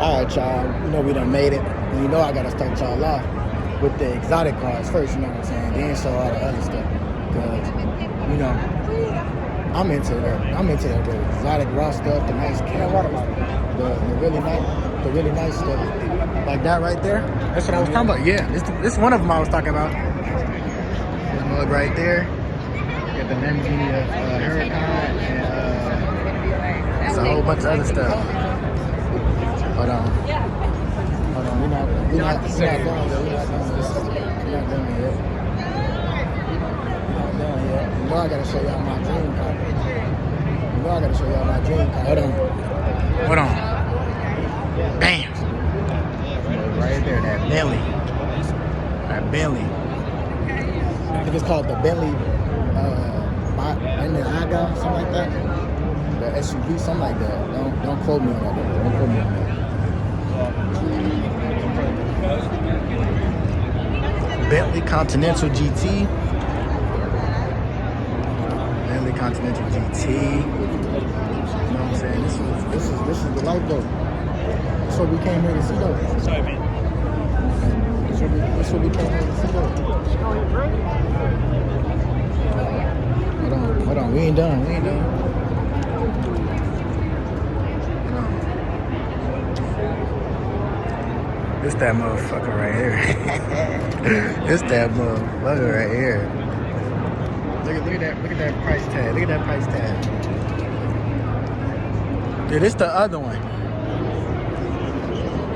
All right, y'all. You know we done made it. And you know I gotta start y'all off with the exotic cars first. You know what I'm saying? Then show all the other stuff. Cause you know I'm into the exotic raw stuff, the nice cameras, the really nice stuff. Like that right there. That's what I was talking about. Yeah, this one of them I was talking about. This mug right there. Got the Lamborghini Huracan and it's a whole bunch of other stuff. Hold on. We're not done yet. You know I gotta show y'all my dream car. Hold on. Bam. Right there, that Bentley. I think it's called the Bentley Aga, something like that. The SUV, something like that. Don't quote me on that. Don't quote me on that. Bentley Continental GT. You know what I'm saying? This is the life though. That's what we came here to see though. Sorry, man. That's what we came here to see though. Hold on. We ain't done. Hold on. This that motherfucker right here. This that motherfucker right here. Look at that price tag. Yeah, this the other one.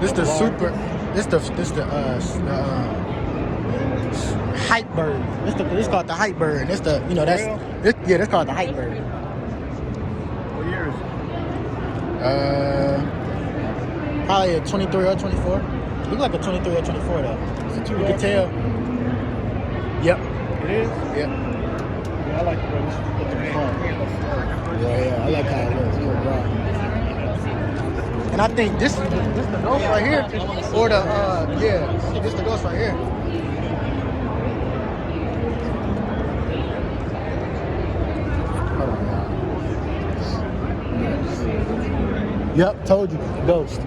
This the super. This the Hype Bird. This called the Hype Bird. This the that's called the Hype Bird. What year is it? Probably a 23 or 24. Look like a 23 or 24 though. You can tell. Yep. It is? Yep. Yeah, I like the way this looks in the front. Yeah, I like how it looks. It's real raw. And I think this the ghost right here, or this the ghost right here. Hold on, y'all. Yep, told you, ghost.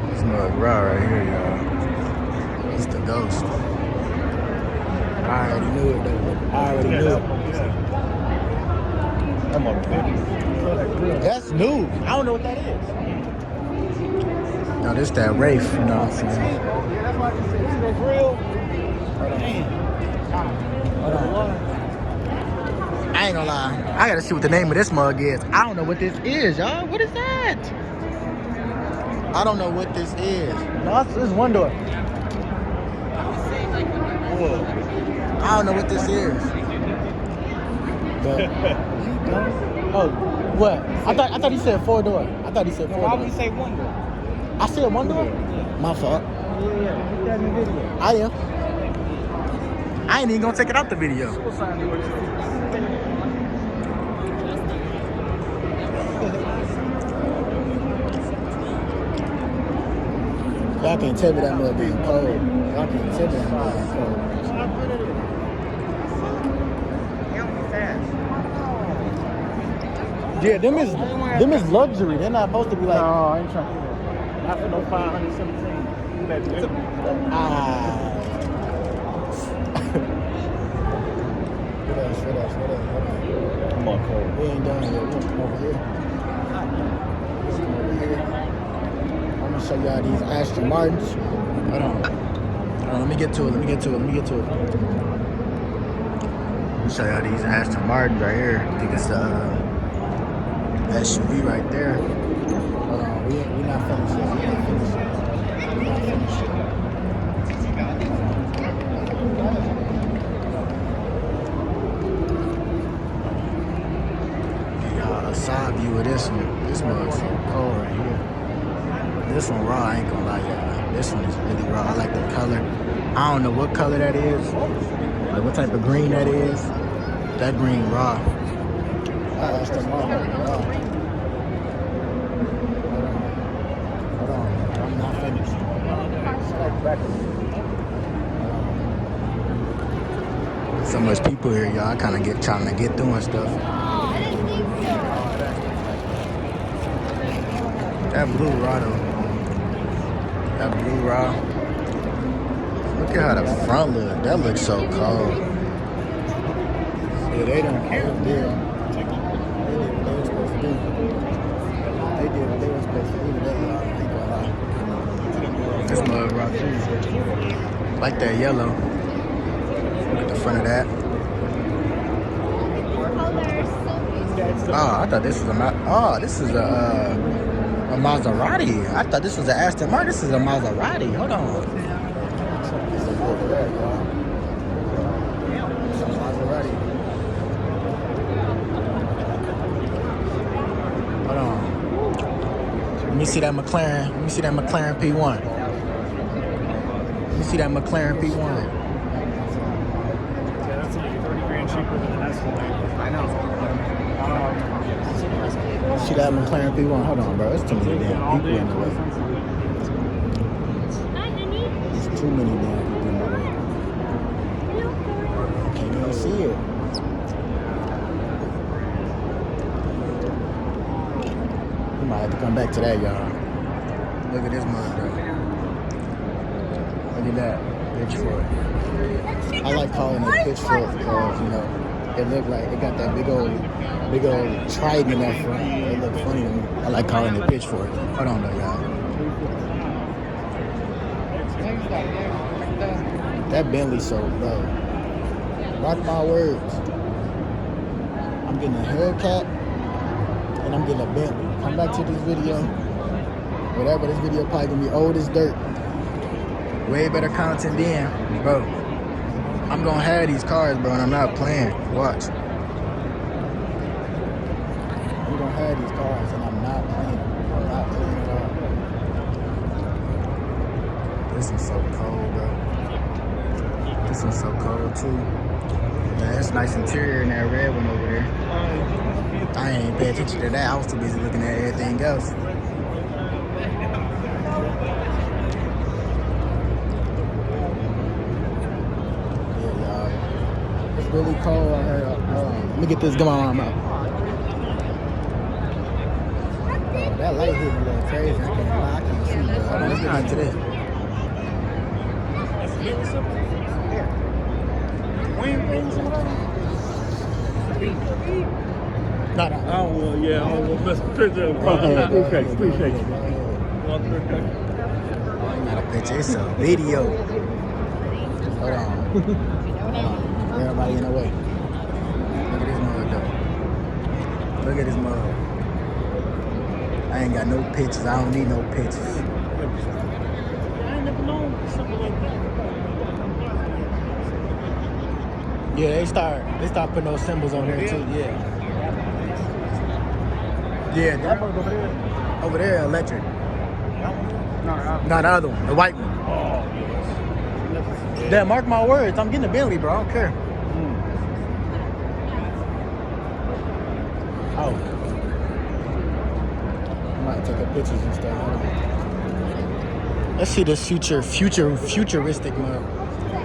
This mug raw right here, y'all. It's the ghost. I already knew it, though. I'm on the That's new. I don't know what that is. No, this that Wraith, you know what I'm saying? Yeah, that's why I just said this real. Hold on. I ain't gonna lie. I gotta see what the name of this mug is. I don't know what this is, y'all. What is that? I don't know what this is. No, it's one door. I don't know what this is. But oh, what? I thought he said 4 door. I thought he said 4 door. Why would you say one door? I said 1 door? Yeah. My fault. Yeah. Put that in the video. I am. I ain't even gonna take it out the video. Y'all can't tell me that mug being cold. Y'all can't tell me that mug being cold. Yeah, them is luxury. They're not supposed to be like. No, I ain't trying to do that. Not for no 517. What else? I'm on cold. We ain't done yet. We'll come over here. I'm gonna show y'all these Aston Martins. Hold on. Let me get to it. Let me show y'all these Aston Martins right here. I think it's the SUV right there. Hold on. We not finished yet. A side view of this one. This one's so cold right here. This one raw, I ain't gonna lie, y'all. This one is really raw. I like the color. I don't know what color that is. Like what type of green that is. That green raw. That's the Martin. Hold on. I'm not finished. So much people here, y'all. I kind of trying to get through and stuff. That blue raw though. That blue raw. Look at how the front look. That looks so cold. Yeah, they don't care. They did what they were supposed to do. They did what they were supposed to do today, y'all. I ain't gonna lie. This mug raw too. Like that yellow. Look at the front of that. Oh, I thought this was this is a Maserati. I thought this was an Aston Martin. This is a Maserati. Hold on. It's a Maserati. Hold on. Let me see that McLaren. Let me see that McLaren P1. Let me see that McLaren P1. Yeah, that's like 30 grand cheaper than an Escalade. I know. See that McLaren P1? Hold on, bro. It's too many damn people in the way. There's too many damn people in the way. I can't even see it. We might have to come back to that, y'all. Look at this mug, bro. Look at that. Pitchfork. I like calling it pitchfork because, you know, it look like it got that big old trident in that front. It look funny to me. I like calling it pitchfork. Hold on though, y'all. That Bentley so low. Rock my words. I'm getting a haircut and I'm getting a Bentley. Come back to this video. Whatever, this video probably gonna be old as dirt. Way better content then, bro. I'm gonna have these cars, bro, and I'm not playing. Watch. I'm gonna have these cars, and I'm not playing. I'm not playing at all. This is so cold, bro. This is so cold too. Man, it's nice interior in that red one over there. I ain't pay attention to that. I was too busy looking at everything else. Really cold out here. Let me get this gum on my mouth. That light hit me a little crazy. I can't lie. I can't see. Hold on, let's get into this. No. Oh, well, yeah, I'll best picture. Appreciate you. Not a picture, it's a video. Hold on. Everybody in the way. Look at this mug though. Look at this mug. I ain't got no pictures. I don't need no pictures. I ain't never known something like that. Yeah, they start putting those symbols on there too. Yeah. Yeah, that mug over there, electric. No, the other one, the white one. That, mark my words, I'm getting a Bentley, bro. I don't care. Oh. I might take a pictures and stuff. Let's see this futuristic mug.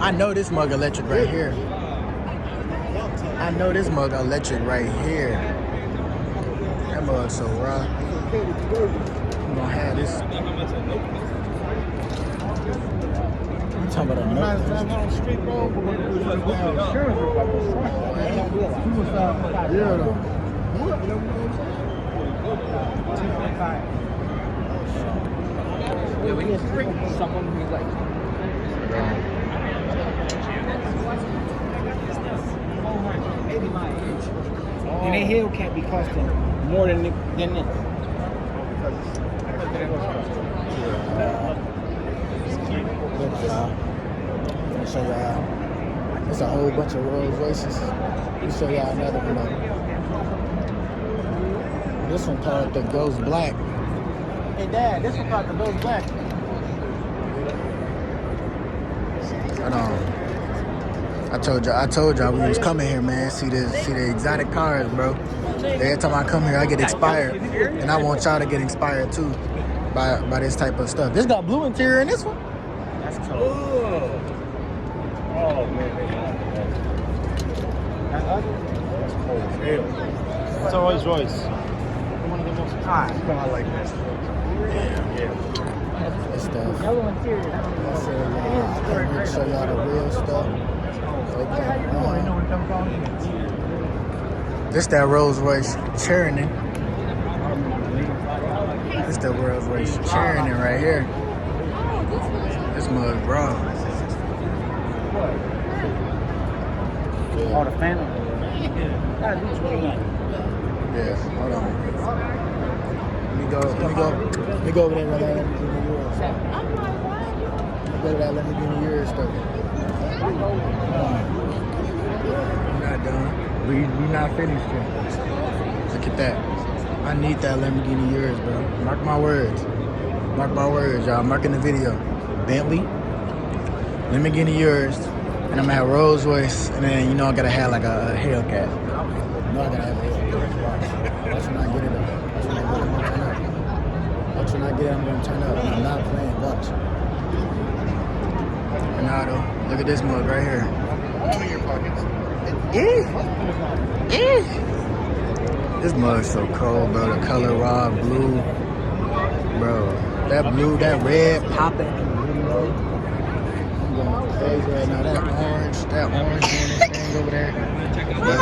I know this mug electric right here. I know this mug electric right here. That mug's so raw. I'm gonna have this. I'm talking about a note. Yeah, we need to bring someone who's like. Maybe my age. And a hill can't be costing more than this. Look, y'all. I'm gonna show y'all. It's a whole bunch of Rolls Royces. Let me show y'all another one. This one called the Ghost Black. Hey, Dad, this one called the Ghost Black. Hold on. I told y'all we was coming here, man. See the exotic cars, bro. Every time I come here, I get inspired, and I want y'all to get inspired too by this type of stuff. This got blue interior in this one. That's tough. Oh man, that's cold as hell. It's a Rolls Royce. One of them Alright. I like that. This stuff. Yellow interior. I said, I can't really show y'all the real stuff. So it can't, this that Rolls Royce Cherokee. This that Rolls Royce Cherokee right here. This mug, bro. Oh, the Phantom. Yeah, hold on. Let me go over there with that Lamborghini Urus. Let me go to that Lamborghini Urus stuff. We're not done. We not finished yet. Look at that. I need that Lamborghini Urus, bro. Mark my words. Mark my words, y'all. I'm marking the video. Bentley, Lamborghini Urus, and I'm at Rolls Royce, and then, you know, I gotta have like a Hellcat. No, I gotta have a Hellcat. That's when I get it up. That's when I get it, I'm gonna turn up. That's when I get it, I'm gonna turn up. I'm not playing, watch. Ronaldo, look at this mug right here. This mug's so cold, bro. The color raw blue, bro. That blue, that red popping. I'm going crazy right now. That orange doing this thing over there. Bro.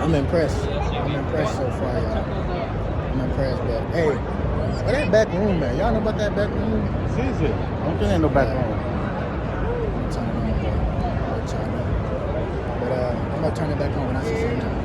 I'm impressed. I'm impressed so far, y'all. I'm impressed, but hey, where that back room at? Y'all know about that back room? This is it. I don't think ain't no back home. But I'm gonna turn it back on when I see something.